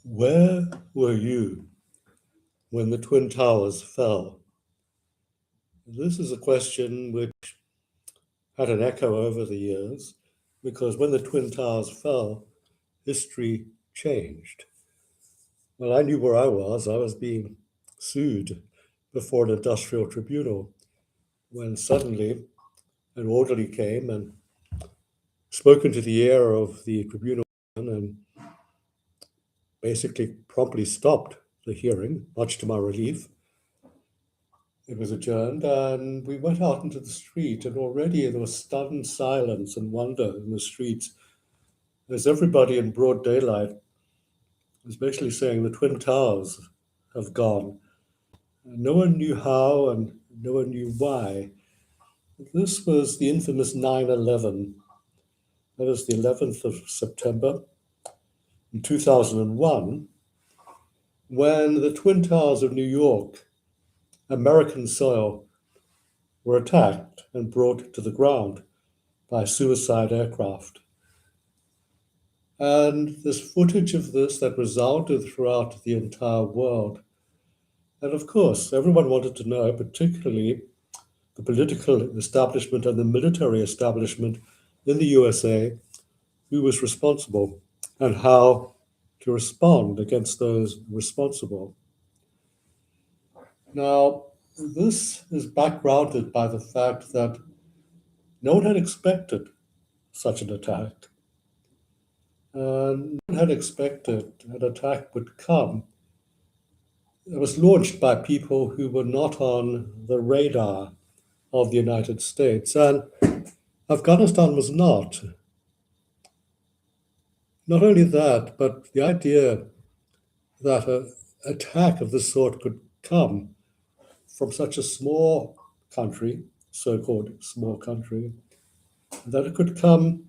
Where were you when the Twin Towers fell? This is a question which had an echo over the years because when the Twin Towers fell, history changed. Well, I knew where I was. I was being sued before an industrial tribunal when suddenly an orderly came and spoke into the ear of the tribunal and basically promptly stopped the hearing, much to my relief. It was adjourned, and we went out into the street, and already there was stunned silence and wonder in the streets as everybody in broad daylight was basically saying the Twin Towers have gone. And no one knew how, and no one knew why. This was the infamous 9/11. That was the 11th of September in 2001, when the Twin Towers of New York, American soil, were attacked and brought to the ground by suicide aircraft. And there's footage of this that resounded throughout the entire world. And of course, everyone wanted to know, particularly the political establishment and the military establishment in the USA, who was responsible and how to respond against those responsible. Now, this is backgrounded by the fact that no one had expected such an attack. No one had expected an attack would come. It was launched by people who were not on the radar of the United States, and Afghanistan was not. Not only that, but the idea that an attack of this sort could come from such a small country, so called small country, that it could come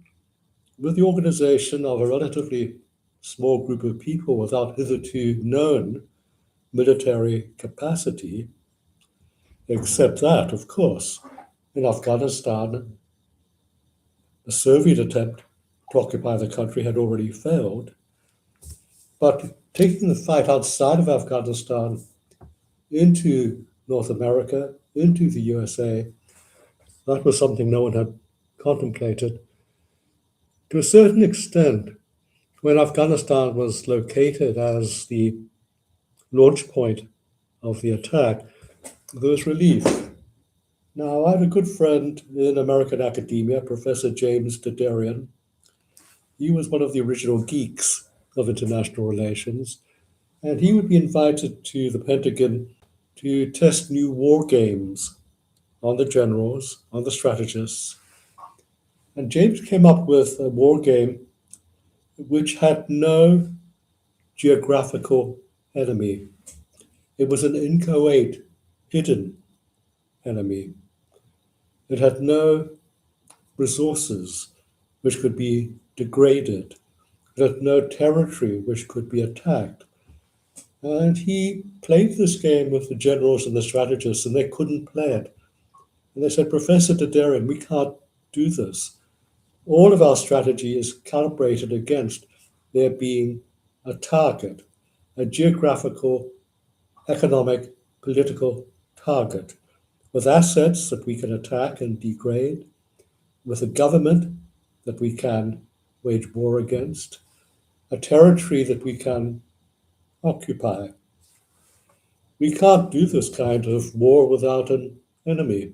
with the organization of a relatively small group of people without hitherto known military capacity, except that, of course, in Afghanistan, the Soviet attempt to occupy the country had already failed. But taking the fight outside of Afghanistan into North America, into the USA, that was something no one had contemplated. To a certain extent, when Afghanistan was located as the launch point of the attack, there was relief. Now, I have a good friend in American academia, Professor James Dedarian. He was one of the original geeks of international relations, and he would be invited to the Pentagon to test new war games on the generals, on the strategists. And James came up with a war game which had no geographical enemy. It was an inchoate, hidden enemy. It had no resources which could be degraded. It had no territory which could be attacked. And he played this game with the generals and the strategists, and they couldn't play it. And they said, Professor Dedarian, we can't do this. All of our strategy is calibrated against there being a target, a geographical, economic, political target, with assets that we can attack and degrade, with a government that we can wage war against, a territory that we can occupy. We can't do this kind of war without an enemy.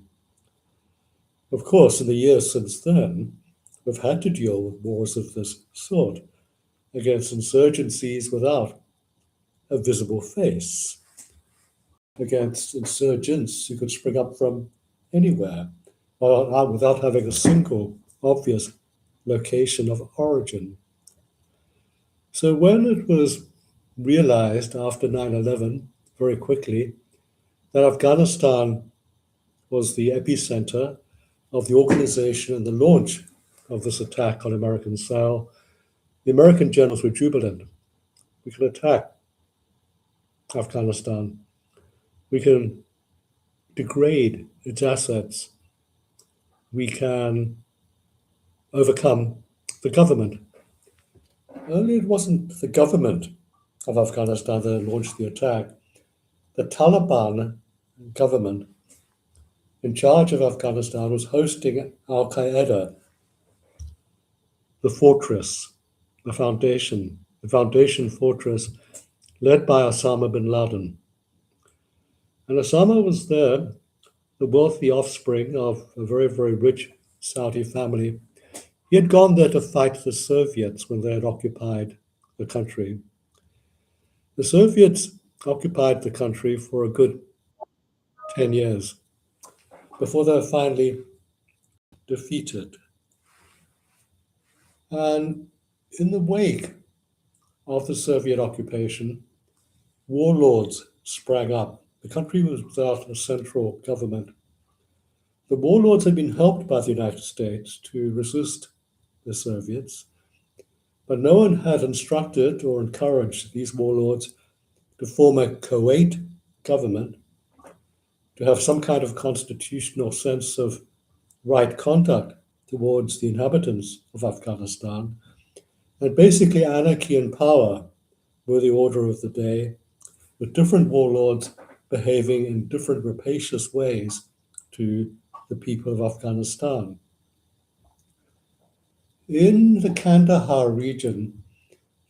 Of course, in the years since then, we've had to deal with wars of this sort against insurgencies without a visible face, against insurgents who could spring up from anywhere without having a single obvious location of origin. So when it was realized after 9/11 very quickly that Afghanistan was the epicenter of the organization and the launch of this attack on American soil, the American generals were jubilant. We can attack Afghanistan. We can degrade its assets. We can overcome the government. Only it wasn't the government of Afghanistan that had launched the attack, the Taliban government in charge of Afghanistan was hosting Al Qaeda, the fortress, the foundation fortress led by Osama bin Laden. And Osama was there, the wealthy offspring of a very, very rich Saudi family. He had gone there to fight the Soviets when they had occupied the country. The Soviets occupied the country for a good 10 years before they were finally defeated. And in the wake of the Soviet occupation, warlords sprang up. The country was without a central government. The warlords had been helped by the United States to resist the Soviets, but no one had instructed or encouraged these warlords to form a Kuwait government, to have some kind of constitutional sense of right conduct towards the inhabitants of Afghanistan. And basically, anarchy and power were the order of the day, with different warlords behaving in different rapacious ways to the people of Afghanistan. In the Kandahar region,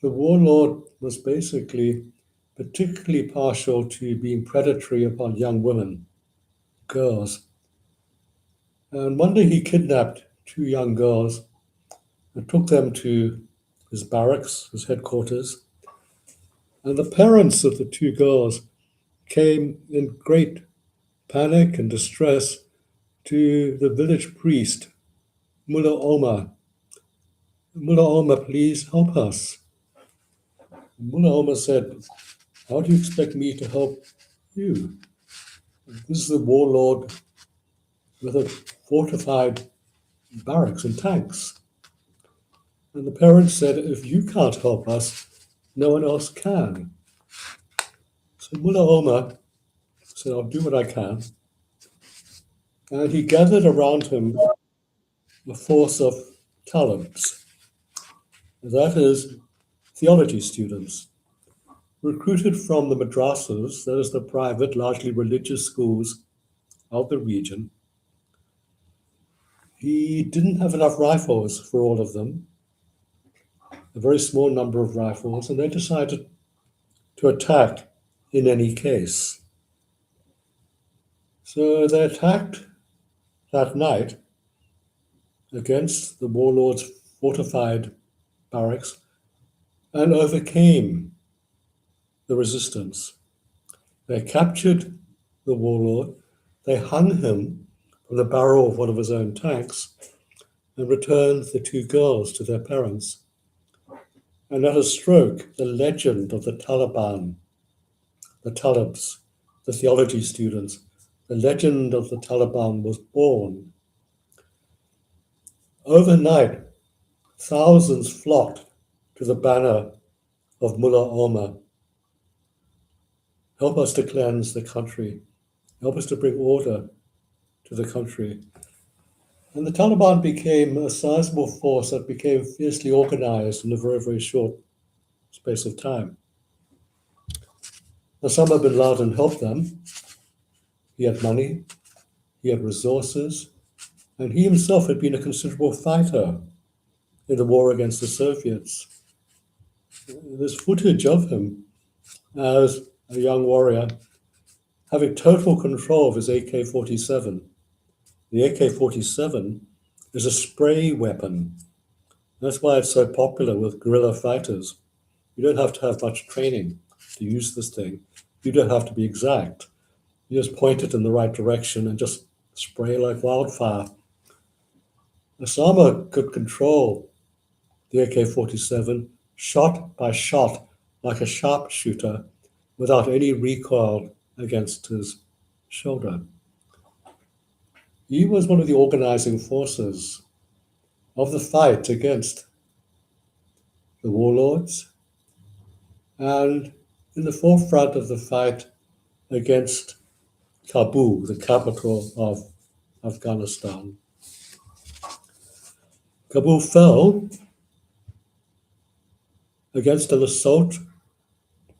the warlord was basically particularly partial to being predatory upon young women, girls. And one day he kidnapped two young girls and took them to his barracks, his headquarters. And the parents of the two girls came in great panic and distress to the village priest, Mullah Omar. Mullah Omar, please help us. Mullah Omar said, how do you expect me to help you? This is the warlord with a fortified barracks and tanks. And the parents said, if you can't help us, no one else can. So Mullah Omar said, I'll do what I can. And he gathered around him a force of talibs, that is, theology students, recruited from the madrasas, that is, the private, largely religious schools of the region. He didn't have enough rifles for all of them, a very small number of rifles, and they decided to attack in any case. So they attacked that night against the warlord's fortified barracks and overcame the resistance. They captured the warlord, they hung him from the barrel of one of his own tanks, and returned the two girls to their parents. And at a stroke, the legend of the Taliban, the Talibs, the theology students, the legend of the Taliban was born. Overnight, thousands flocked to the banner of Mullah Omar. Help us to cleanse the country. Help us to bring order to the country. And the Taliban became a sizable force that became fiercely organized in a very, very short space of time. Osama bin Laden helped them. He had money, he had resources, and he himself had been a considerable fighter in the war against the Soviets. There's footage of him as a young warrior having total control of his AK-47. The AK-47 is a spray weapon. That's why it's so popular with guerrilla fighters. You don't have to have much training to use this thing. You don't have to be exact. You just point it in the right direction and just spray like wildfire. Osama could control the AK-47 shot by shot like a sharpshooter without any recoil against his shoulder. He was one of the organizing forces of the fight against the warlords and in the forefront of the fight against Kabul, the capital of Afghanistan. Kabul fell against an assault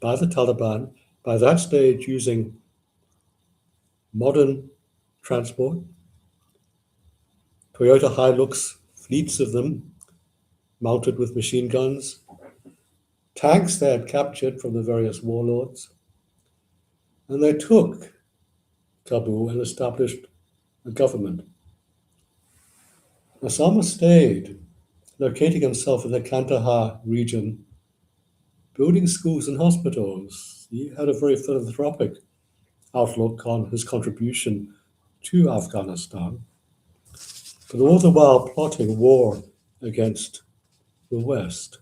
by the Taliban, by that stage using modern transport, Toyota Hilux, fleets of them, mounted with machine guns, tanks they had captured from the various warlords, and they took Kabul and established a government. Osama stayed, locating himself in the Kandahar region, building schools and hospitals. He had a very philanthropic outlook on his contribution to Afghanistan, but all the while plotting war against the West.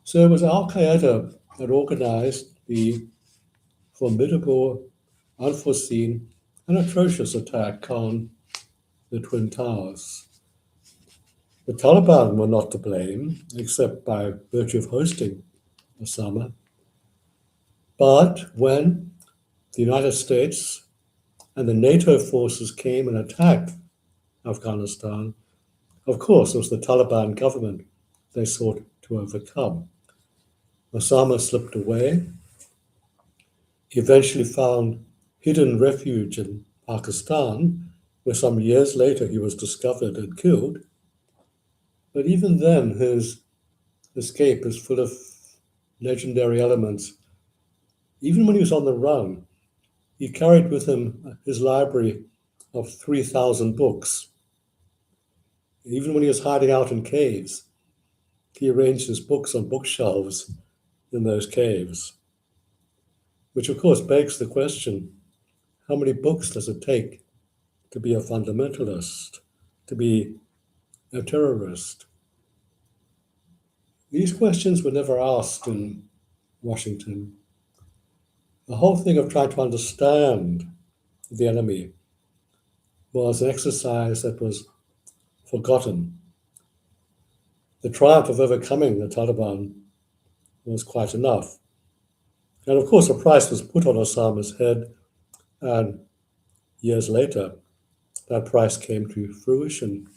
So it was Al Qaeda that organized the formidable, unforeseen, and atrocious attack on the Twin Towers. The Taliban were not to blame, except by virtue of hosting Osama. But when the United States and the NATO forces came and attacked Afghanistan, of course, it was the Taliban government they sought to overcome. Osama slipped away. He eventually found hidden refuge in Pakistan, where some years later he was discovered and killed. But even then, his escape is full of legendary elements. Even when he was on the run, he carried with him his library of 3,000 books. Even when he was hiding out in caves, he arranged his books on bookshelves in those caves, which of course begs the question, how many books does it take to be a fundamentalist, to be a terrorist? These questions were never asked in Washington. The whole thing of trying to understand the enemy was an exercise that was forgotten. The triumph of overcoming the Taliban was quite enough. And of course, a price was put on Osama's head, and years later, that price came to fruition.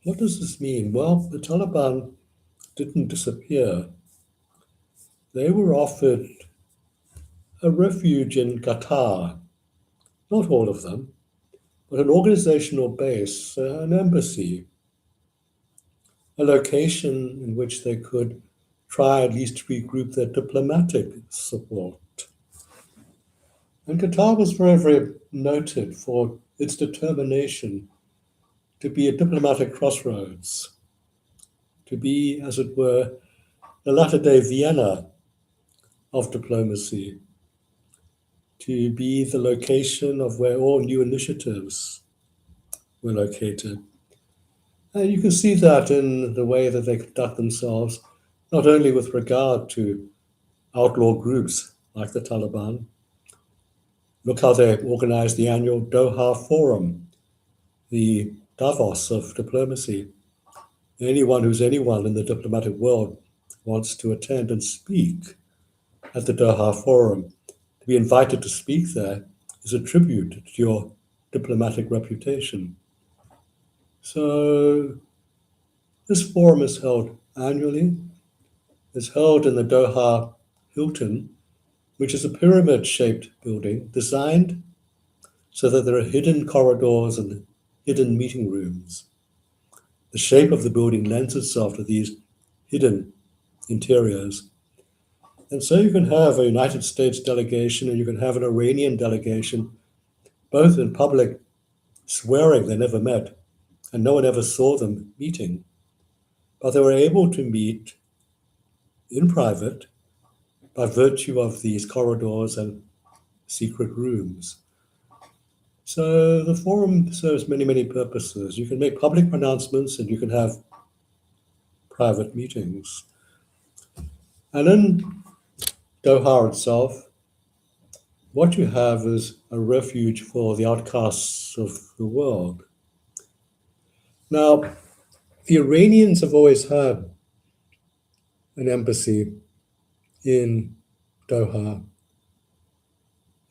What does this mean? Well, the Taliban didn't disappear. They were offered a refuge in Qatar, not all of them, but an organizational base, an embassy, a location in which they could try at least to regroup their diplomatic support. And Qatar was very, very noted for its determination to be a diplomatic crossroads, to be, as it were, the latter-day Vienna of diplomacy, to be the location of where all new initiatives were located. And you can see that in the way that they conduct themselves, not only with regard to outlaw groups like the Taliban. Look how they organize the annual Doha Forum, the Davos of diplomacy. Anyone who's anyone in the diplomatic world wants to attend and speak at the Doha Forum. To be invited to speak there is a tribute to your diplomatic reputation. So this forum is held annually. It's held in the Doha Hilton, which is a pyramid-shaped building designed so that there are hidden corridors and hidden meeting rooms. The shape of the building lends itself to these hidden interiors. And so you can have a United States delegation and you can have an Iranian delegation, both in public swearing they never met, and no one ever saw them meeting. But they were able to meet in private by virtue of these corridors and secret rooms. So the forum serves many, many purposes. You can make public pronouncements and you can have private meetings. And in Doha itself, what you have is a refuge for the outcasts of the world. Now, the Iranians have always had an embassy in Doha,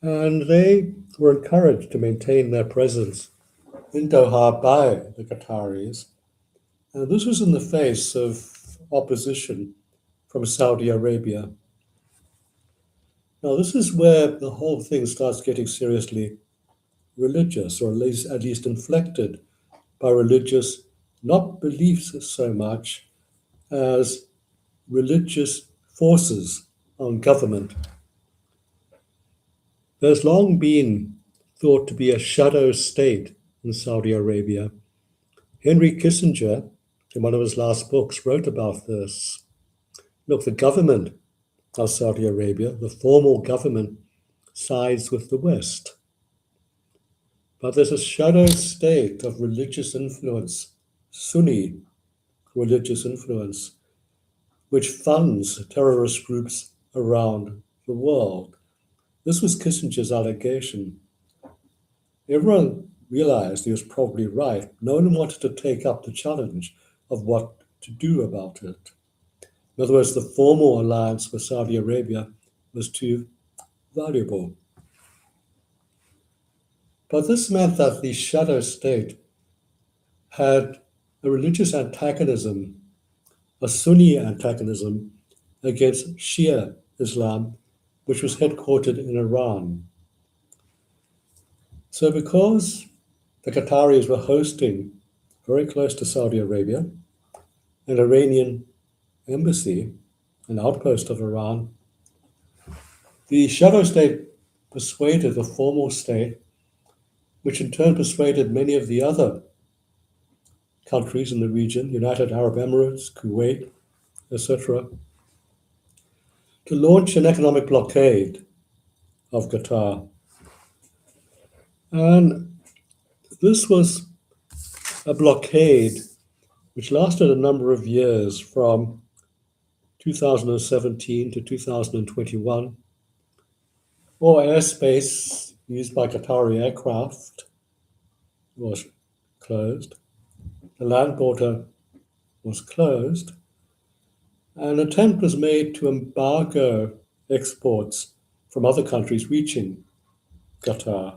and they were encouraged to maintain their presence in Doha by the Qataris. And this was in the face of opposition from Saudi Arabia. Now, this is where the whole thing starts getting seriously religious, or at least inflected by religious, not beliefs so much as religious forces on government. There's long been thought to be a shadow state in Saudi Arabia. Henry Kissinger, in one of his last books, wrote about this. Look, the government of Saudi Arabia, the formal government, sides with the West. But there's a shadow state of religious influence, Sunni religious influence, which funds terrorist groups around the world. This was Kissinger's allegation. Everyone realized he was probably right. No one wanted to take up the challenge of what to do about it. In other words, the formal alliance with Saudi Arabia was too valuable. But this meant that the shadow state had a religious antagonism, a Sunni antagonism against Shia Islam, which was headquartered in Iran. So because the Qataris were hosting, very close to Saudi Arabia, an Iranian embassy, an outpost of Iran, the shadow state persuaded the formal state, which in turn persuaded many of the other countries in the region, United Arab Emirates, Kuwait, etc., to launch an economic blockade of Qatar. And this was a blockade which lasted a number of years from 2017 to 2021. All airspace used by Qatari aircraft was closed. The land border was closed. An attempt was made to embargo exports from other countries reaching Qatar.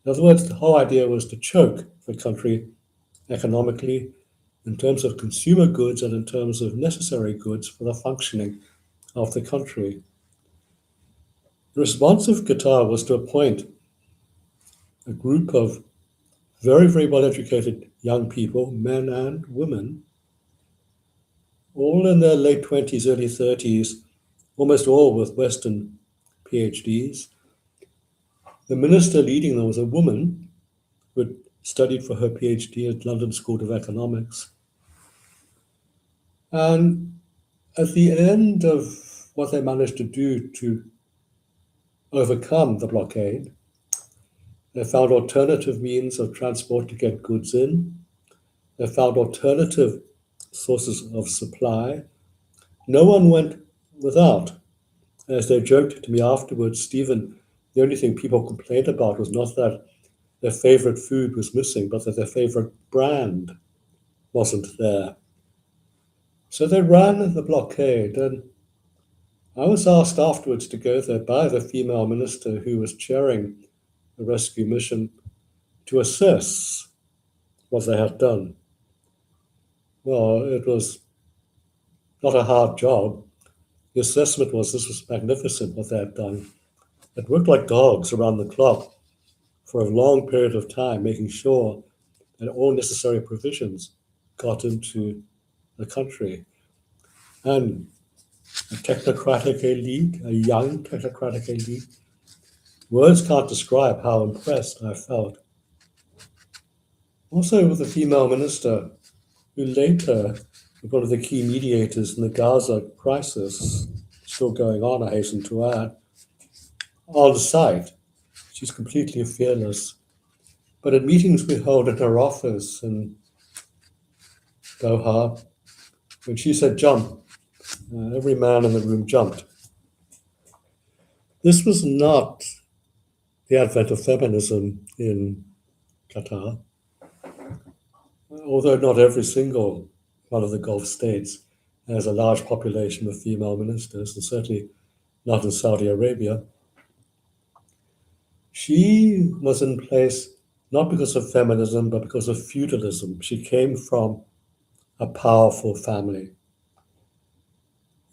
In other words, the whole idea was to choke the country economically in terms of consumer goods and in terms of necessary goods for the functioning of the country. The response of Qatar was to appoint a group of very, very well-educated young people, men and women, all in their late 20s, early 30s, almost all with Western PhDs. The minister leading them was a woman who had studied for her PhD at London School of Economics. And at the end of what they managed to do to overcome the blockade, they found alternative means of transport to get goods in. They found alternative sources of supply. No one went without. As they joked to me afterwards, Stephen, the only thing people complained about was not that their favorite food was missing, but that their favorite brand wasn't there. So they ran the blockade, and I was asked afterwards to go there by the female minister who was chairing the rescue mission to assess what they had done. Well, it was not a hard job. The assessment was this was magnificent what they had done. It worked like dogs around the clock for a long period of time, making sure that all necessary provisions got into the country. And a technocratic elite, a young technocratic elite, words can't describe how impressed I felt. Also with the female minister, who later was one of the key mediators in the Gaza crisis, still going on, I hasten to add, on site. She's completely fearless. But at meetings we held at her office in Doha, when she said jump, every man in the room jumped. This was not the advent of feminism in Qatar, although not every single one of the Gulf states has a large population of female ministers, and certainly not in Saudi Arabia. She was in place not because of feminism, but because of feudalism. She came from a powerful family.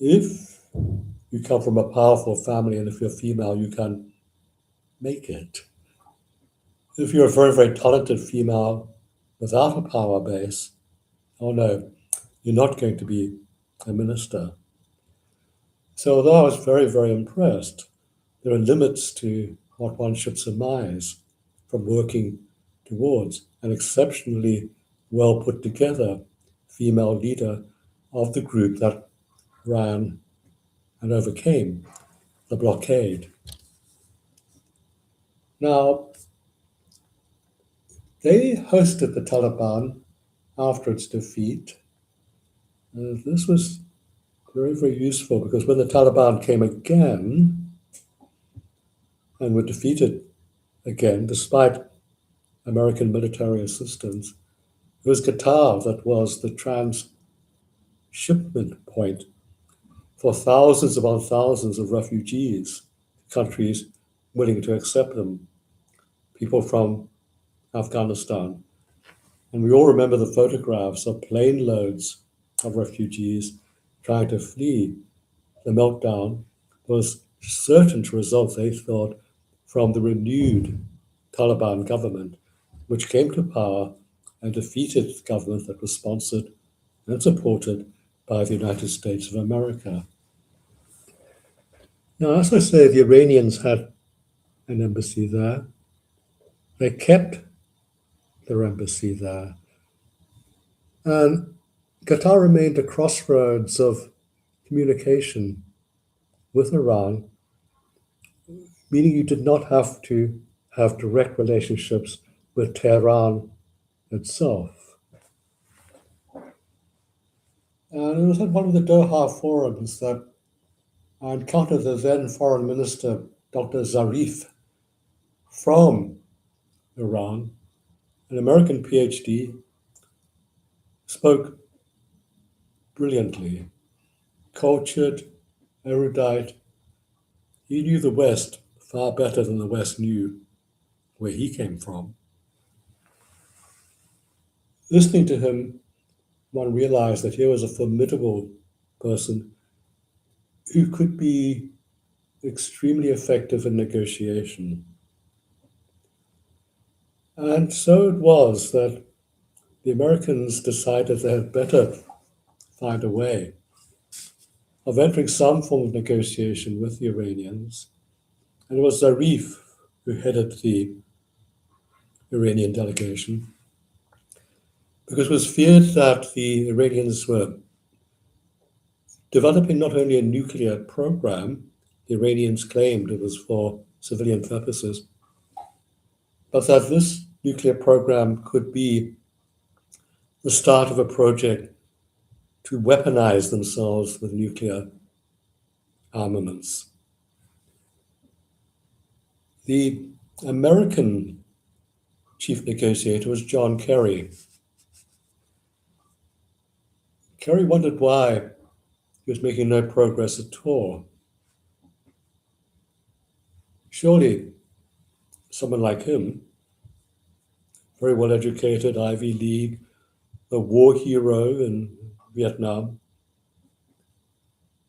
If you come from a powerful family and if you're female, you can make it. If you're a very, very talented female without a power base, oh no, you're not going to be a minister. So although I was very, very impressed, there are limits to what one should surmise from working towards an exceptionally well put together female leader of the group that ran and overcame the blockade. Now, they hosted the Taliban after its defeat. This was very, very useful because when the Taliban came again and were defeated again, despite American military assistance, it was Qatar that was the transshipment point for thousands upon thousands of refugees, countries willing to accept them, people from Afghanistan. And we all remember the photographs of plane loads of refugees trying to flee the meltdown was certain to result, they thought, from the renewed Taliban government, which came to power and defeated the government that was sponsored and supported by the United States of America. Now, as I say, the Iranians had an embassy there. They kept their embassy there. And Qatar remained a crossroads of communication with Iran, meaning you did not have to have direct relationships with Tehran itself. And it was at one of the Doha forums that I encountered the then Foreign Minister, Dr. Zarif, from Iran, an American PhD, spoke brilliantly, cultured, erudite. He knew the West far better than the West knew where he came from. Listening to him, one realized that here was a formidable person who could be extremely effective in negotiation. And so it was that the Americans decided they had better find a way of entering some form of negotiation with the Iranians. And it was Zarif who headed the Iranian delegation because it was feared that the Iranians were developing not only a nuclear program, the Iranians claimed it was for civilian purposes, but that this nuclear program could be the start of a project to weaponize themselves with nuclear armaments. The American chief negotiator was John Kerry. Kerry wondered why he was making no progress at all. Surely someone like him, very well educated, Ivy League, a war hero in Vietnam,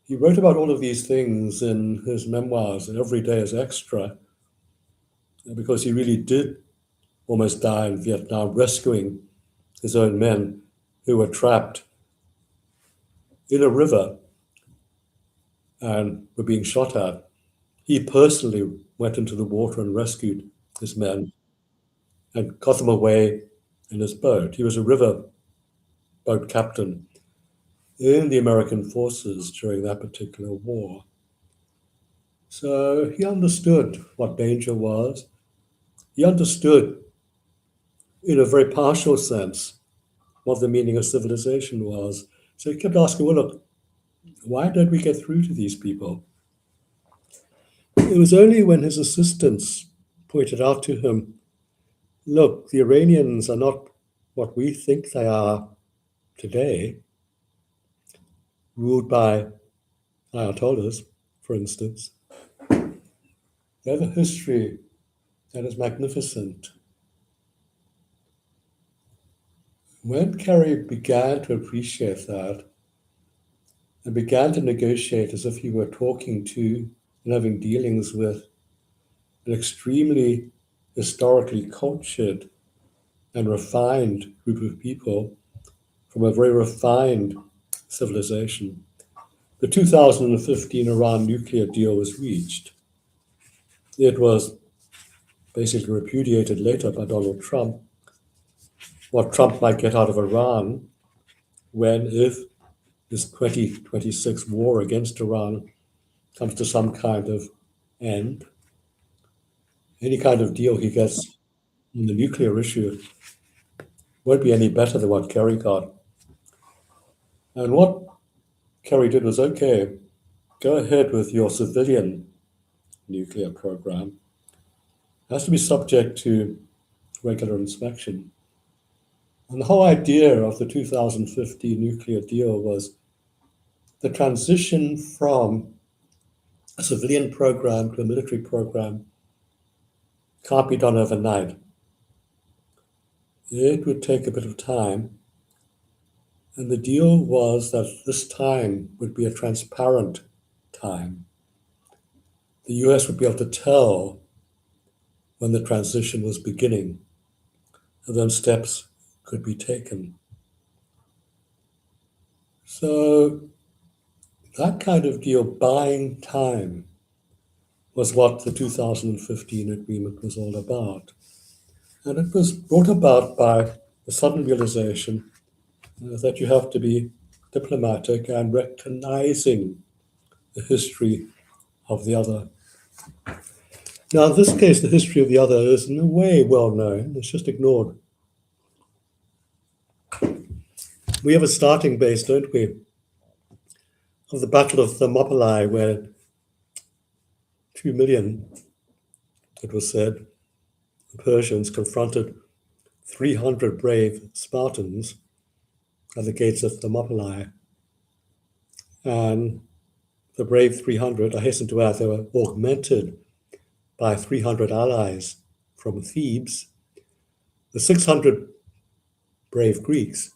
he wrote about all of these things in his memoirs, Every Day is Extra, because he really did almost die in Vietnam, rescuing his own men who were trapped in a river and were being shot at. He personally went into the water and rescued his men and got them away in his boat. He was a river boat captain in the American forces during that particular war. So he understood what danger was. He understood, in a very partial sense, what the meaning of civilization was. So he kept asking, well, look, why don't we get through to these people? It was only when his assistants pointed out to him, look, the Iranians are not what we think they are today, ruled by Ayatollahs, for instance. They have a history that is magnificent. When Kerry began to appreciate that, and began to negotiate as if you were talking to and having dealings with an extremely historically cultured and refined group of people from a very refined civilization. The 2015 Iran nuclear deal was reached. It was basically repudiated later by Donald Trump. What Trump might get out of Iran when, if this 2026 war against Iran comes to some kind of end, any kind of deal he gets on the nuclear issue won't be any better than what Kerry got. And what Kerry did was, okay, go ahead with your civilian nuclear program. It has to be subject to regular inspection. And the whole idea of the 2015 nuclear deal was the transition from a civilian program to a military program can't be done overnight. It would take a bit of time. And the deal was that this time would be a transparent time. The US would be able to tell when the transition was beginning, and then steps could be taken. So that kind of deal, buying time, was what the 2015 agreement was all about. And it was brought about by the sudden realization that you have to be diplomatic and recognizing the history of the other. Now, in this case, the history of the other is in a way well known, it's just ignored. We have a starting base, don't we, of the Battle of Thermopylae, where 2 million, it was said, the Persians confronted 300 brave Spartans at the gates of Thermopylae. And the brave 300, I hasten to add, they were augmented by 300 allies from Thebes. The 600 brave Greeks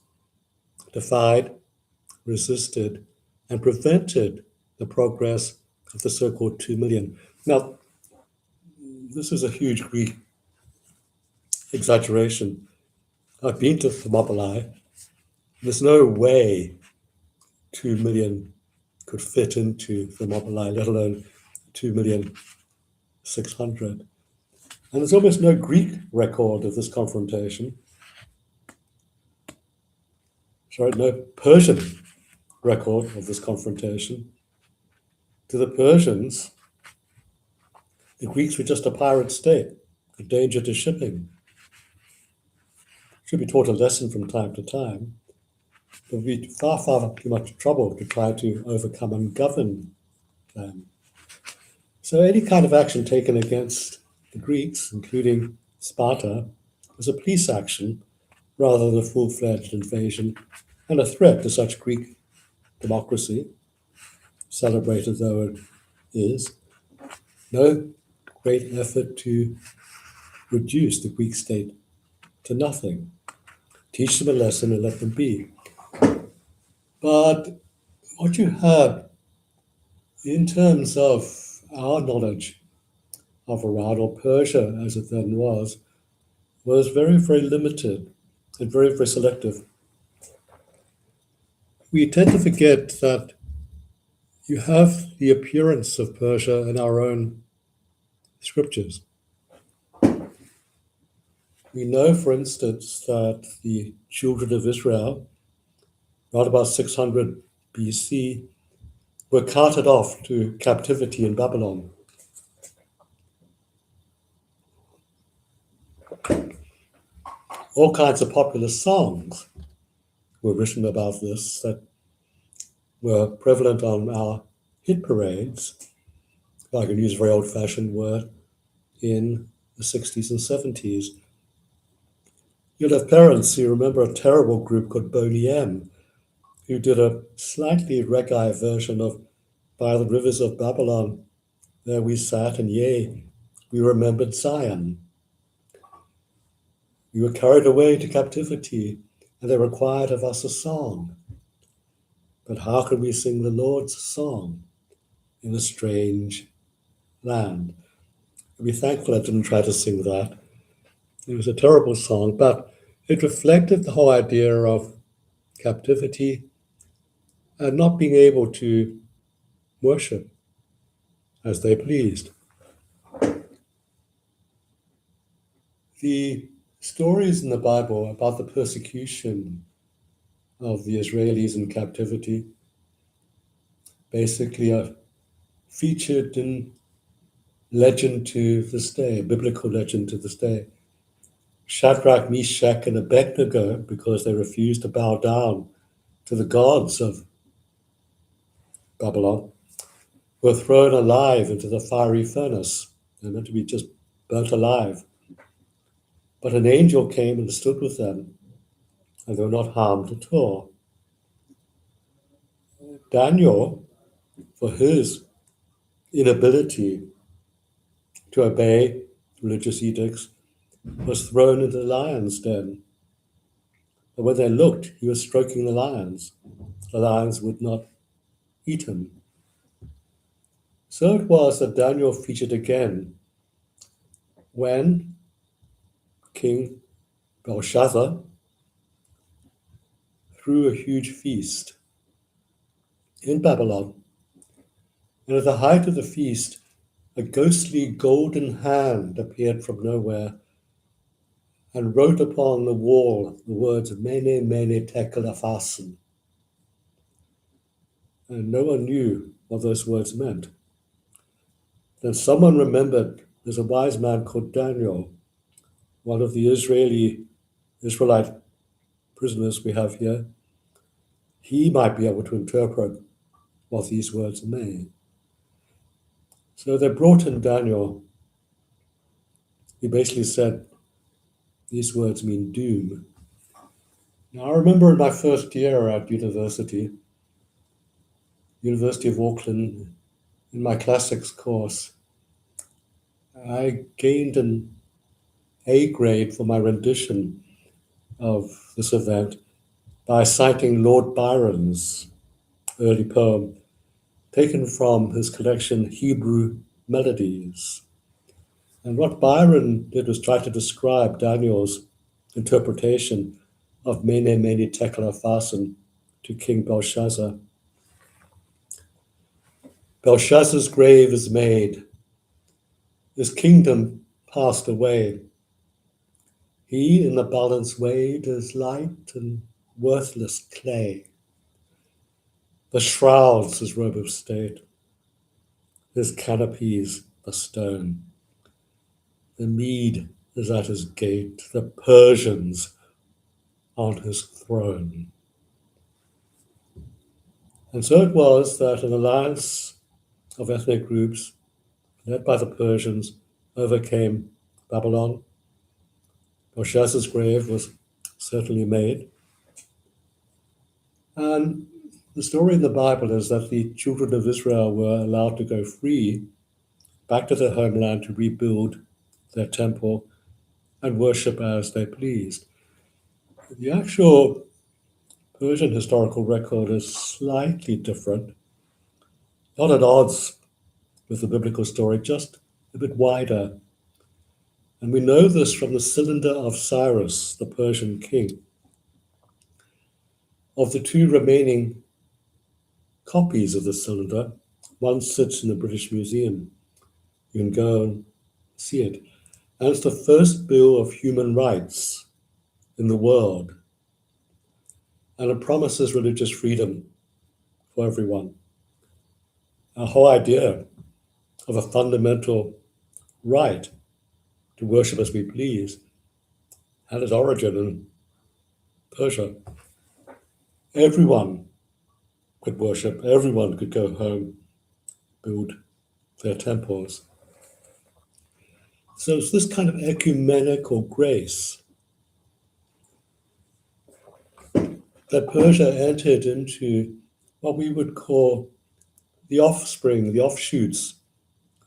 defied, resisted, and prevented the progress of the so-called 2 million. Now, this is a huge Greek exaggeration. I've been to Thermopylae. There's no way 2 million could fit into Thermopylae, let alone 2,600,000. And there's almost no Greek record of this confrontation. Sorry, no Persian record of this confrontation. To the Persians, the Greeks were just a pirate state, a danger to shipping. Should be taught a lesson from time to time, but would be far, far too much trouble to try to overcome and govern them. So any kind of action taken against the Greeks, including Sparta, was a peace action rather than a full-fledged invasion and a threat to such Greek democracy, celebrated though it is. No great effort to reduce the Greek state to nothing. Teach them a lesson and let them be. But what you have in terms of our knowledge of Iran, or Persia as it then was very, very limited and very, very selective. We tend to forget that you have the appearance of Persia in our own scriptures. We know, for instance, that the children of Israel, around about 600 BC, were carted off to captivity in Babylon. All kinds of popular songs were written about this that were prevalent on our hit parades, if I can use a very old-fashioned word, in the 60s and 70s. You'll have parents who remember a terrible group called Boney M, who did a slightly reggae version of By the Rivers of Babylon, there we sat, and yea, we remembered Zion. We were carried away to captivity, and they required of us a song. But how can we sing the Lord's song in a strange land? I'd be thankful I didn't try to sing that. It was a terrible song, but it reflected the whole idea of captivity and not being able to worship as they pleased. The stories in the Bible about the persecution of the Israelis in captivity basically are featured in legend to this day, biblical legend to this day. Shadrach, Meshach, and Abednego, because they refused to bow down to the gods of Babylon, were thrown alive into the fiery furnace. They're meant to be just burnt alive. But an angel came and stood with them, and they were not harmed at all. Daniel, for his inability to obey religious edicts, was thrown into the lion's den. But when they looked, he was stroking the lions. The lions would not eat him. So it was that Daniel featured again when King Belshazzar threw a huge feast in Babylon. And at the height of the feast, a ghostly golden hand appeared from nowhere and wrote upon the wall the words Mene, Mene, Tekel, Upharsin. And no one knew what those words meant. Then someone remembered there's a wise man called Daniel, one of the Israelite prisoners we have here. He might be able to interpret what these words mean. So they brought in Daniel. He basically said, these words mean doom. Now, I remember in my first year at University of Auckland, in my classics course, I gained an A grade for my rendition of this event by citing Lord Byron's early poem, taken from his collection Hebrew Melodies. And what Byron did was try to describe Daniel's interpretation of Mene, Mene, Tekel, Upharsin to King Belshazzar. Belshazzar's grave is made. His kingdom passed away. He in the balance weighed as light and worthless clay. The shrouds his robe of state, his canopies the stone. The Mede is at his gate, the Persians on his throne. And so it was that an alliance of ethnic groups, led by the Persians, overcame Babylon. Belshazzar's grave was certainly made. And the story in the Bible is that the children of Israel were allowed to go free back to their homeland to rebuild their temple and worship as they pleased. The actual Persian historical record is slightly different, not at odds with the biblical story, just a bit wider. And we know this from the cylinder of Cyrus, the Persian king. Of the two remaining copies of the cylinder, one sits in the British Museum. You can go and see it. And it's the first bill of human rights in the world. And it promises religious freedom for everyone. Our whole idea of a fundamental right to worship as we please had its origin in Persia. Everyone could worship, everyone could go home, build their temples. So it's this kind of ecumenical grace that Persia entered into what we would call the offspring, the offshoots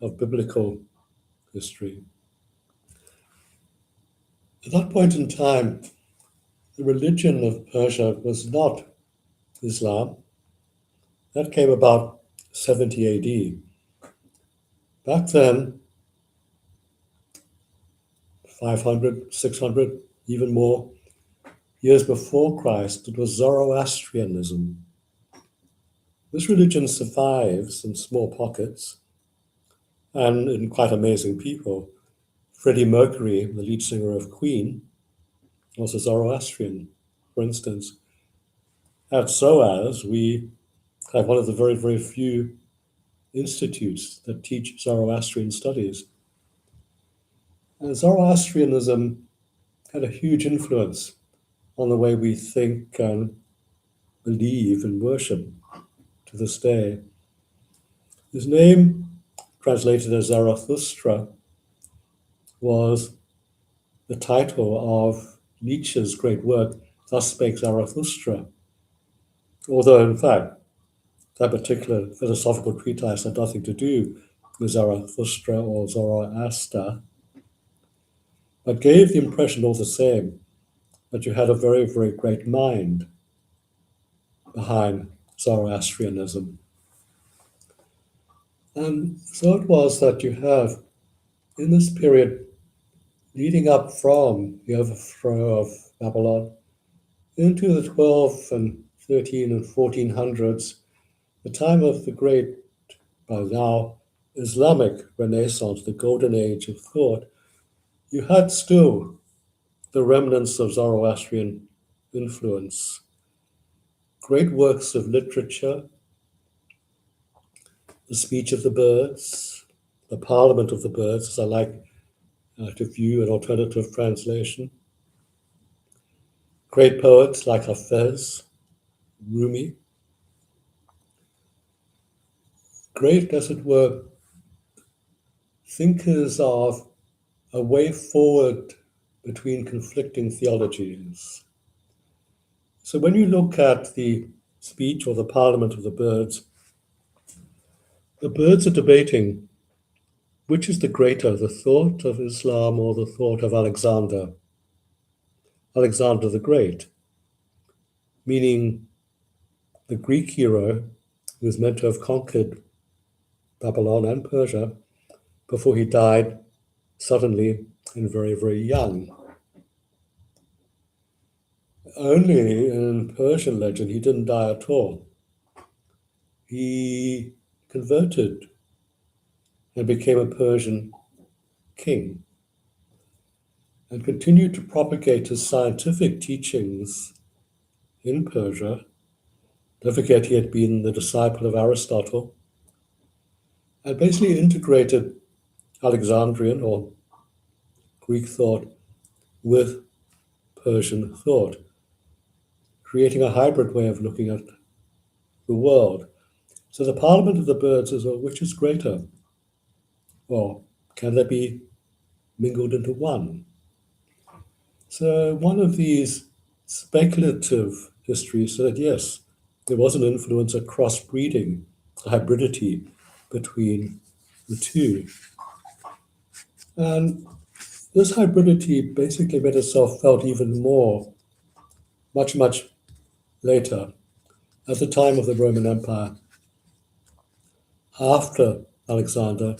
of biblical history. At that point in time, the religion of Persia was not Islam. That came about 70 AD. Back then, 500, 600, even more years before Christ, it was Zoroastrianism. This religion survives in small pockets and in quite amazing people. Freddie Mercury, the lead singer of Queen, was a Zoroastrian, for instance. At SOAS, we have one of the very, very few institutes that teach Zoroastrian studies. And Zoroastrianism had a huge influence on the way we think and believe and worship to this day. His name, translated as Zarathustra, was the title of Nietzsche's great work, Thus Spake Zarathustra. Although, in fact, that particular philosophical treatise had nothing to do with Zarathustra or Zoroaster, but gave the impression all the same that you had a very, very great mind behind Zoroastrianism. And so it was that you have, in this period leading up from the overthrow of Babylon into the 12 and 13 and 1400s, the time of the great, by now, Islamic Renaissance, the golden age of thought, you had still the remnants of Zoroastrian influence. Great works of literature, the speech of the birds, the parliament of the birds, as I like to view an alternative translation. Great poets like Hafez, Rumi. Great, as it were, thinkers of a way forward between conflicting theologies. So when you look at the speech or the parliament of the birds are debating which is the greater, the thought of Islam or the thought of Alexander the Great, meaning the Greek hero who was meant to have conquered Babylon and Persia before he died suddenly and very, very young. Only in Persian legend, he didn't die at all. He converted and became a Persian king and continued to propagate his scientific teachings in Persia. Don't forget, he had been the disciple of Aristotle and basically integrated Alexandrian or Greek thought with Persian thought, creating a hybrid way of looking at the world. So the Parliament of the Birds is, which is greater? Or can they be mingled into one? So one of these speculative histories said, yes, there was an influence of crossbreeding, hybridity between the two. And this hybridity basically made itself felt even more, much, much later, at the time of the Roman Empire, after Alexander,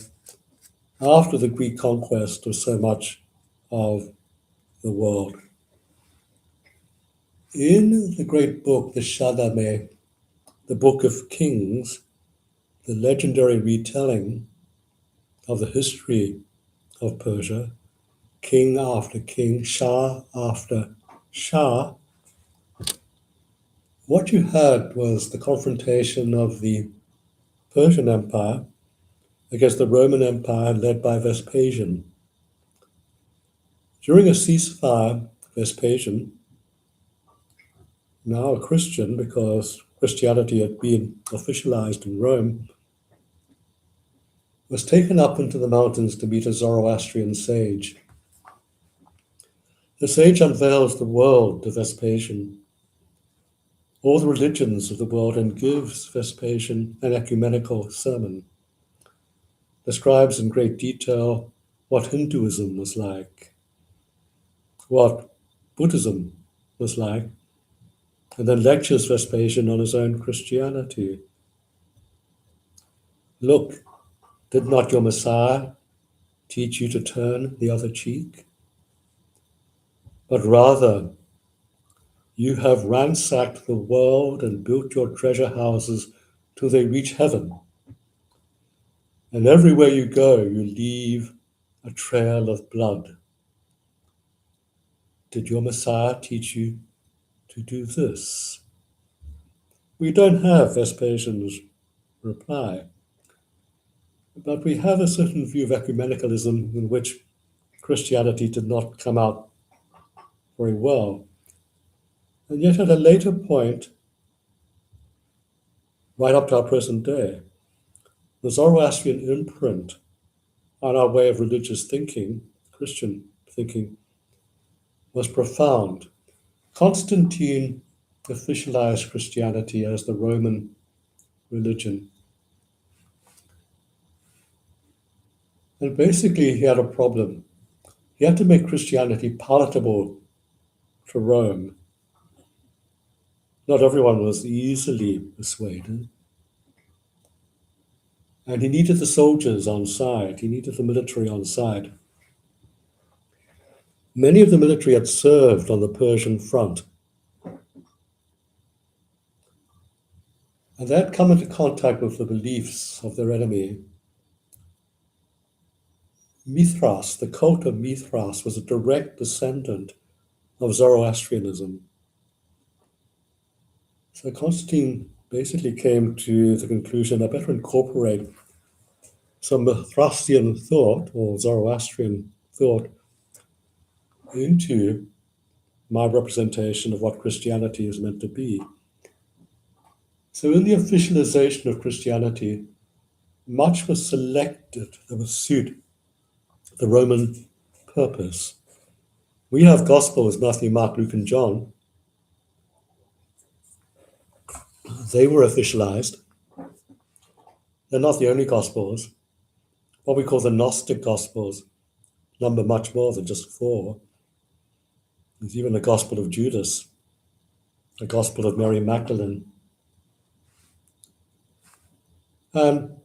after the Greek conquest of so much of the world. In the great book, the Shahnameh, the Book of Kings, the legendary retelling of the history of Persia, king after king, Shah after Shah, what you had was the confrontation of the Persian Empire against the Roman Empire led by Vespasian. During a ceasefire, Vespasian, now a Christian because Christianity had been officialized in Rome, was taken up into the mountains to meet a Zoroastrian sage. The sage unveils the world to Vespasian, all the religions of the world, and gives Vespasian an ecumenical sermon, describes in great detail what Hinduism was like, what Buddhism was like, and then lectures Vespasian on his own Christianity. Look, did not your Messiah teach you to turn the other cheek? But rather, you have ransacked the world and built your treasure houses till they reach heaven. And everywhere you go, you leave a trail of blood. Did your Messiah teach you to do this? We don't have Vespasian's reply, but we have a certain view of ecumenicalism in which Christianity did not come out very well. And yet, at a later point, right up to our present day, the Zoroastrian imprint on our way of religious thinking, Christian thinking, was profound. Constantine officialized Christianity as the Roman religion. And basically, he had a problem. He had to make Christianity palatable to Rome. Not everyone was easily persuaded. And he needed the soldiers on side, he needed the military on side. Many of the military had served on the Persian front, and they had come into contact with the beliefs of their enemy. Mithras, the cult of Mithras, was a direct descendant of Zoroastrianism. So Constantine basically came to the conclusion I better incorporate some Mithrasian thought or Zoroastrian thought into my representation of what Christianity is meant to be. So in the officialization of Christianity, much was selected that would suit the Roman purpose. We have Gospels, Matthew, Mark, Luke, and John. They were officialized. They're not the only Gospels. What we call the Gnostic Gospels number much more than just four. There's even a Gospel of Judas, a Gospel of Mary Magdalene, and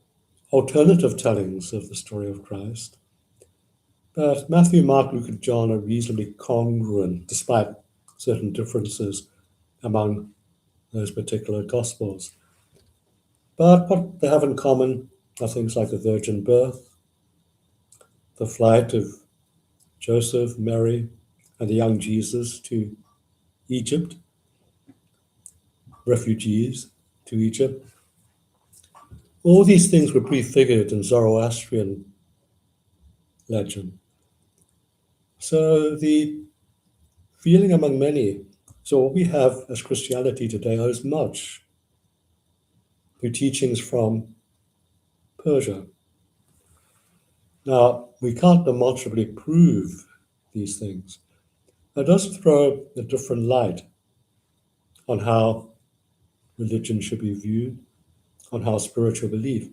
alternative tellings of the story of Christ. But Matthew, Mark, Luke, and John are reasonably congruent, despite certain differences among those particular Gospels. But what they have in common are things like the virgin birth, the flight of Joseph, Mary, and the young Jesus to Egypt, refugees to Egypt. All these things were prefigured in Zoroastrian legend. So the feeling among many, so what we have as Christianity today owes much to teachings from Persia. Now, we can't demonstrably prove these things. It does throw a different light on how religion should be viewed, on how spiritual belief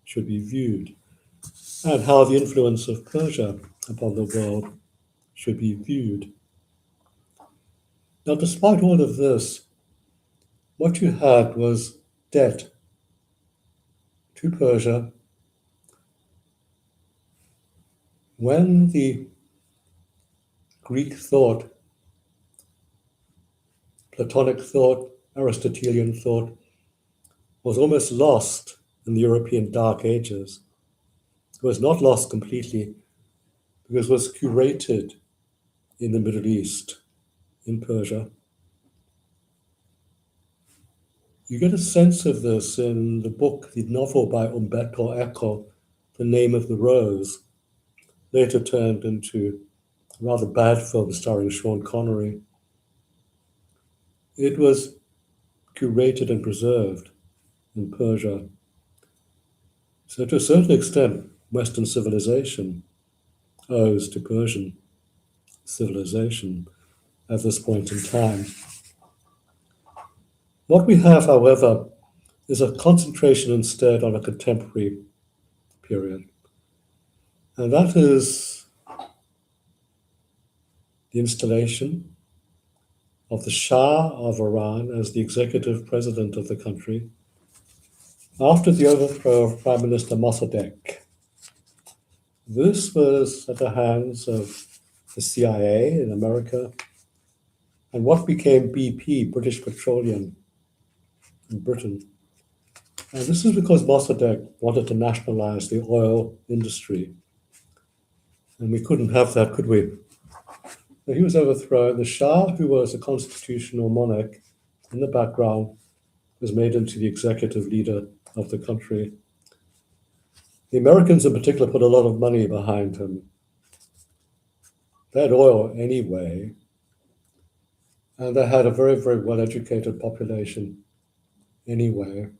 should be viewed, and how the influence of Persia upon the world should be viewed. Now, despite all of this, what you had was debt to Persia when the Greek thought, Platonic thought, Aristotelian thought was almost lost in the European Dark Ages. It was not lost completely because it was curated in the Middle East, in Persia. You get a sense of this in the book, the novel by Umberto Eco, The Name of the Rose, later turned into a rather bad film starring Sean Connery. It was curated and preserved in Persia. So to a certain extent, Western civilization owes to Persian civilization at this point in time. What we have, however, is a concentration instead on a contemporary period. And that is the installation of the Shah of Iran as the executive president of the country, After the overthrow of Prime Minister Mossadegh, this was at the hands of the CIA in America and what became BP, British Petroleum, in Britain. And this is because Mossadegh wanted to nationalize the oil industry. And we couldn't have that, could we? So he was overthrown. The Shah, who was a constitutional monarch in the background, was made into the executive leader of the country. The Americans, in particular, put a lot of money behind him. They had oil anyway, and they had a very, very well educated population anyway.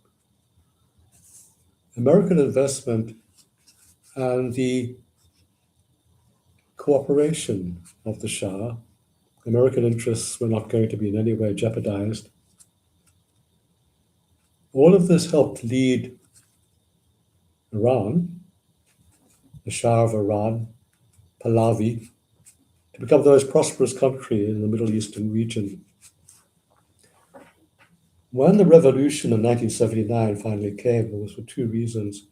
American investment and the cooperation of the Shah, American interests were not going to be in any way jeopardized. All of this helped lead Iran, the Shah of Iran, Pahlavi, to become the most prosperous country in the Middle Eastern region. When the revolution in 1979 finally came, it was for two reasons.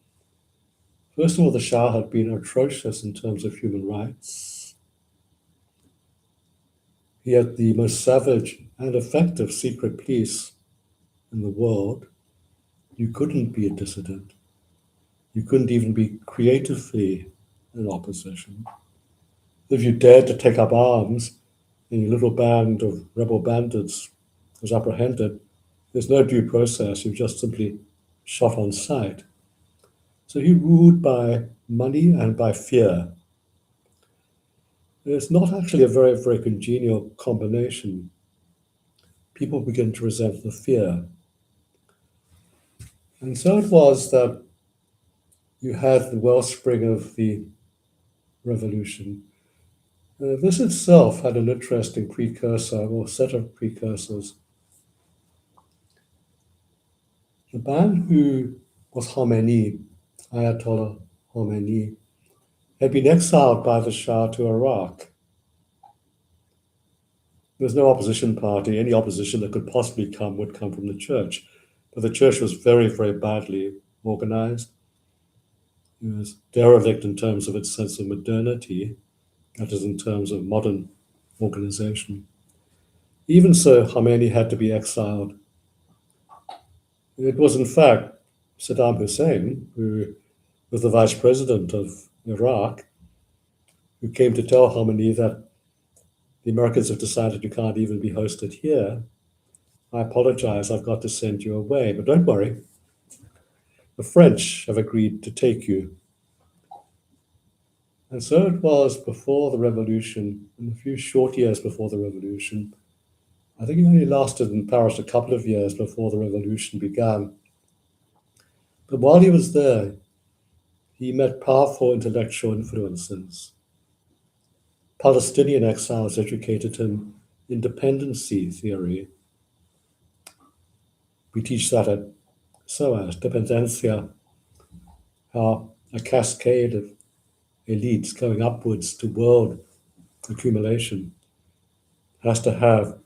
First of all, the Shah had been atrocious in terms of human rights. He had the most savage and effective secret police in the world. You couldn't be a dissident. You couldn't even be creatively in opposition. If you dared to take up arms and your little band of rebel bandits was apprehended, there's no due process. You're just simply shot on sight. So he ruled by money and by fear. It's not actually a very, very congenial combination. People begin to resent the fear. And so it was that you had the wellspring of the revolution. This itself had an interesting precursor or set of precursors. The man who was Khomeini, Ayatollah Khomeini, had been exiled by the Shah to Iraq. There was no opposition party. Any opposition that could possibly come would come from the church. But the church was very, very badly organized. It was derelict in terms of its sense of modernity, that is, in terms of modern organization. Even so, Khomeini had to be exiled. It was, in fact, Saddam Hussein, who was the vice president of Iraq, who came to tell Khomeini that the Americans have decided you can't even be hosted here. I apologize, I've got to send you away, but don't worry. The French have agreed to take you. And so it was before the revolution, in a few short years before the revolution. I think he only lasted in Paris a couple of years before the revolution began. But while he was there, he met powerful intellectual influences. Palestinian exiles educated him in dependency theory. We teach that at SOAS, dependencia, how a cascade of elites going upwards to world accumulation has to have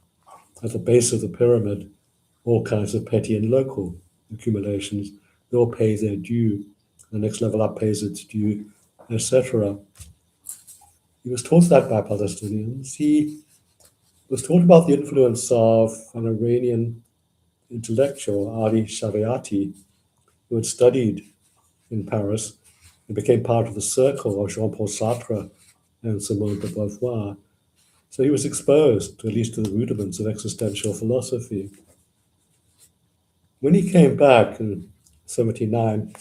at the base of the pyramid all kinds of petty and local accumulations. They all pay their due. The next level up pays its due, etc. He was taught that by Palestinians. He was taught about the influence of an Iranian intellectual, Ali Shariati, who had studied in Paris and became part of the circle of Jean-Paul Sartre and Simone de Beauvoir. So he was exposed, at least to the rudiments of existential philosophy. When he came back in 79,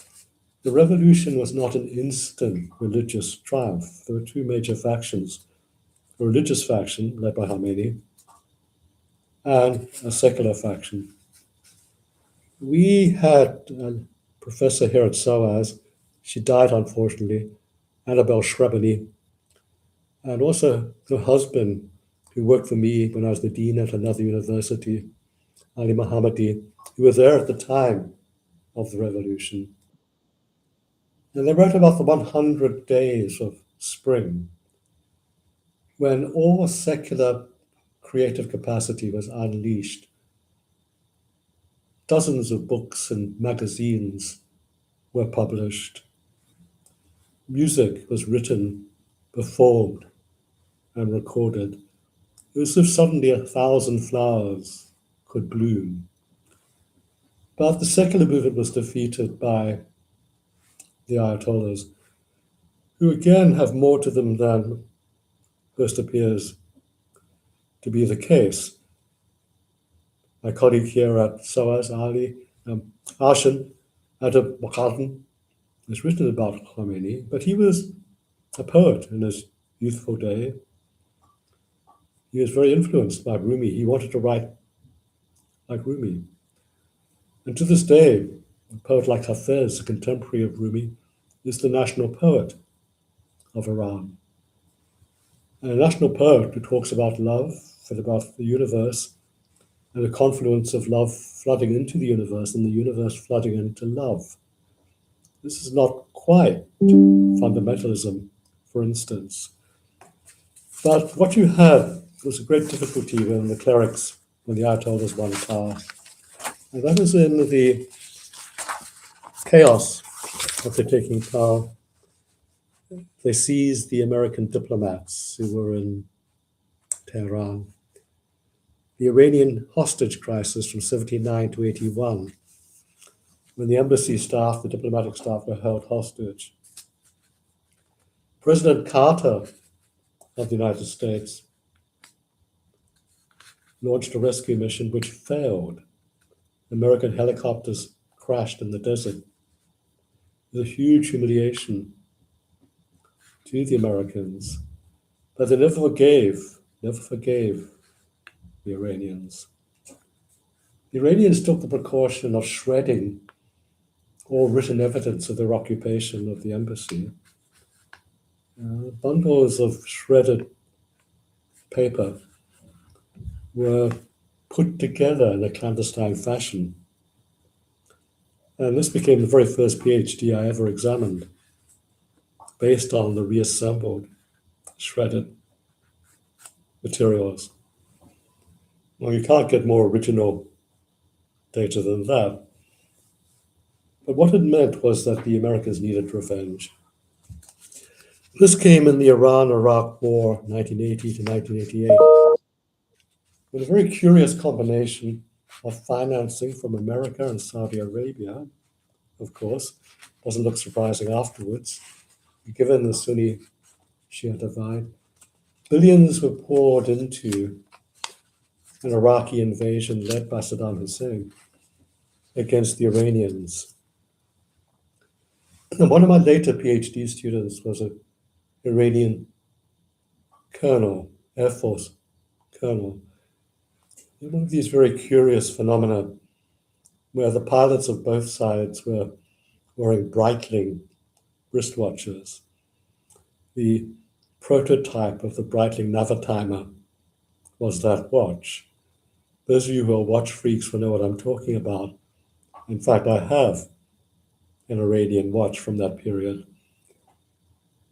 the revolution was not an instant religious triumph. There were two major factions, a religious faction led by Khomeini and a secular faction. We had a professor here at SOAS, she died unfortunately, Annabelle Shrebani, and also her husband, who worked for me when I was the dean at another university, Ali Mohammadi, who was there at the time of the revolution. And they wrote about the 100 days of spring, when all secular creative capacity was unleashed. dozens of books and magazines were published. Music was written, performed, and recorded. It was as if suddenly 1,000 flowers could bloom. But the secular movement was defeated by the Ayatollahs, who again have more to them than first appears to be the case. My colleague here at SOAS, Ali Arshan Adab Bakhardan, has written about Khomeini, but he was a poet in his youthful day. He was very influenced by Rumi. He wanted to write like Rumi. And to this day, a poet like Hafez, a contemporary of Rumi, is the national poet of Iran. And a national poet who talks about love and about the universe and the confluence of love flooding into the universe and the universe flooding into love. This is not quite fundamentalism, for instance. But what you had was a great difficulty when the clerics, when the Ayatollahs won power. And that is in the chaos of their taking power. They seized the American diplomats who were in Tehran. The Iranian hostage crisis from 79 to 81, when the embassy staff, the diplomatic staff, were held hostage. President Carter of the United States launched a rescue mission which failed. American helicopters crashed in the desert. It was a huge humiliation to the Americans, but they never forgave the Iranians. The Iranians took the precaution of shredding all written evidence of their occupation of the embassy. Bundles of shredded paper were put together in a clandestine fashion. And this became the very first PhD I ever examined, based on the reassembled, shredded materials. Well, you can't get more original data than that. But what it meant was that the Americans needed revenge. This came in the Iran-Iraq War, 1980 to 1988, with a very curious combination of financing from America and Saudi Arabia, of course. Doesn't look surprising afterwards, given the Sunni-Shia divide. Billions were poured into an Iraqi invasion led by Saddam Hussein against the Iranians. And one of my later PhD students was an Iranian colonel, Air Force colonel. One of these very curious phenomena where the pilots of both sides were wearing Breitling wristwatches. The prototype of the Breitling Navitimer was that watch. Those of you who are watch freaks will know what I'm talking about. In fact, I have an Iranian watch from that period.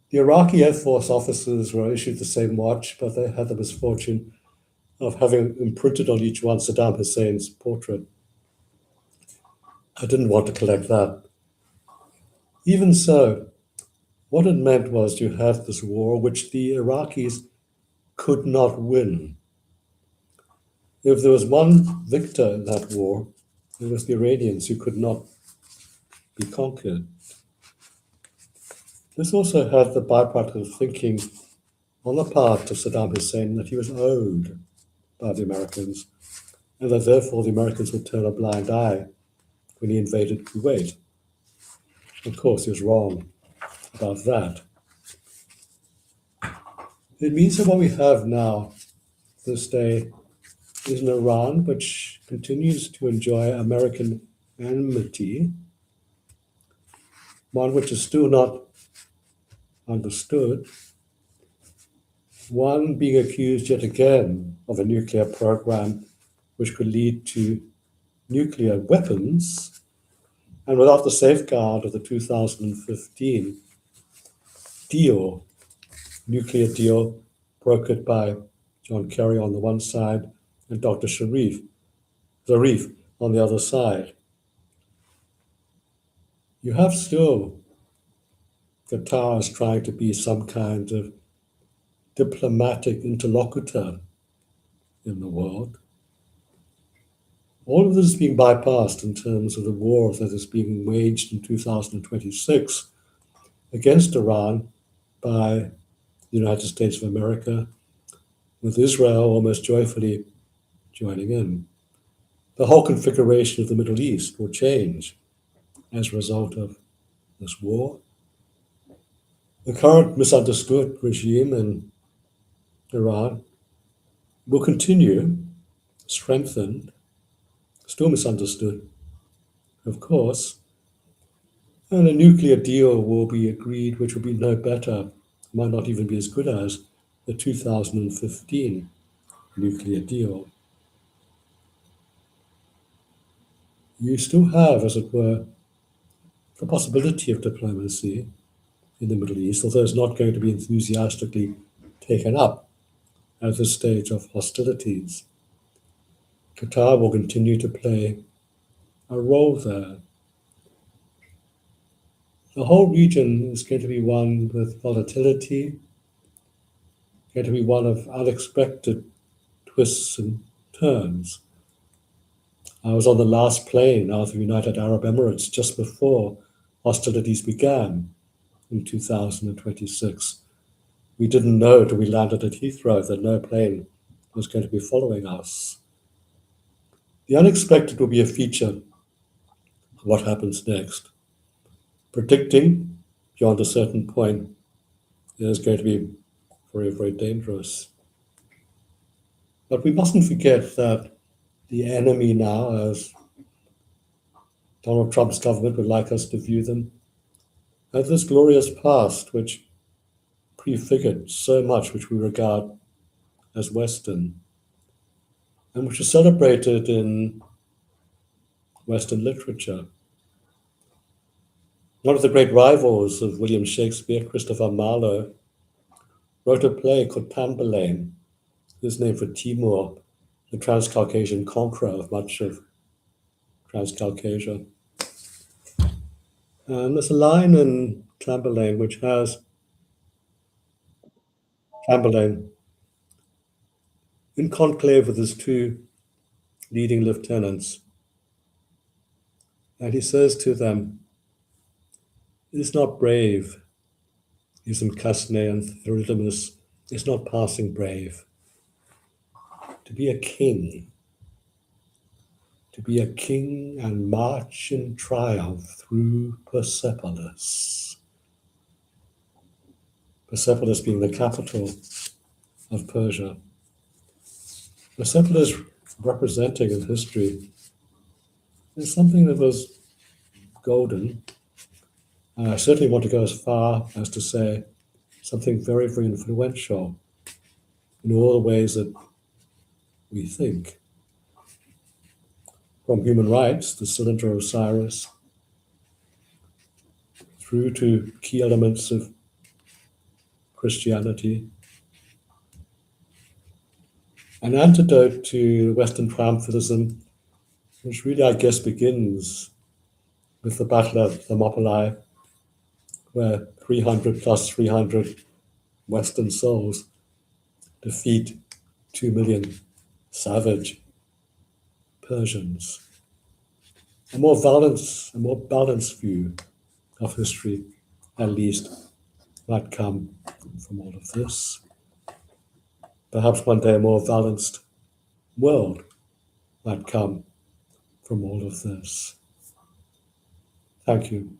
The Iraqi Air Force officers were issued the same watch, but they had the misfortune of having imprinted on each one Saddam Hussein's portrait. I didn't want to collect that. Even so, what it meant was you had this war which the Iraqis could not win. If there was one victor in that war, it was the Iranians who could not be conquered. This also had the byproduct of thinking on the part of Saddam Hussein that he was owed by the Americans, and that therefore the Americans would turn a blind eye when he invaded Kuwait. Of course, he was wrong about that. It means that what we have now, this day, is an Iran which continues to enjoy American enmity, one which is still not understood, one being accused yet again of a nuclear program which could lead to nuclear weapons, and without the safeguard of the 2015 nuclear deal brokered by John Kerry on the one side and Dr. Zarif on the other side. You have still Qatar is trying to be some kind of diplomatic interlocutor in the world. All of this is being bypassed in terms of the war that is being waged in 2026 against Iran by the United States of America, with Israel almost joyfully joining in. The whole configuration of the Middle East will change as a result of this war. The current misunderstood regime in Iran will continue, strengthened, still misunderstood, of course, and a nuclear deal will be agreed, which will be no better, might not even be as good as the 2015 nuclear deal. You still have, as it were, the possibility of diplomacy in the Middle East, although it's not going to be enthusiastically taken up at this stage of hostilities. Qatar will continue to play a role there. The whole region is going to be one with volatility, going to be one of unexpected twists and turns. I was on the last plane out of the United Arab Emirates just before hostilities began in 2026. We didn't know till we landed at Heathrow that no plane was going to be following us. The unexpected will be a feature of what happens next. Predicting beyond a certain point is going to be very, very dangerous. But we mustn't forget that the enemy now, as Donald Trump's government would like us to view them, has this glorious past which prefigured so much which we regard as Western, and which is celebrated in Western literature. One of the great rivals of William Shakespeare, Christopher Marlowe, wrote a play called Tamburlaine, his name for Timur, the Transcaucasian conqueror of much of Transcaucasia. And there's a line in Tamburlaine which has Tamburlaine in conclave with his two leading lieutenants. And he says to them, "It is not brave, using Casne and Theridamus, is not passing brave. To be a king and march in triumph through Persepolis." Persepolis being the capital of Persia. Persepolis representing in history is something that was golden. And I certainly want to go as far as to say something very, very influential in all the ways that we think. From human rights, the Cylinder of Osiris, through to key elements of Christianity, an antidote to Western triumphalism, which really, I guess, begins with the Battle of Thermopylae, where 300 plus 300 Western souls defeat 2 million savage Persians. A more balanced view of history, at least, might come from all of this. Perhaps one day a more balanced world might come from all of this. Thank you.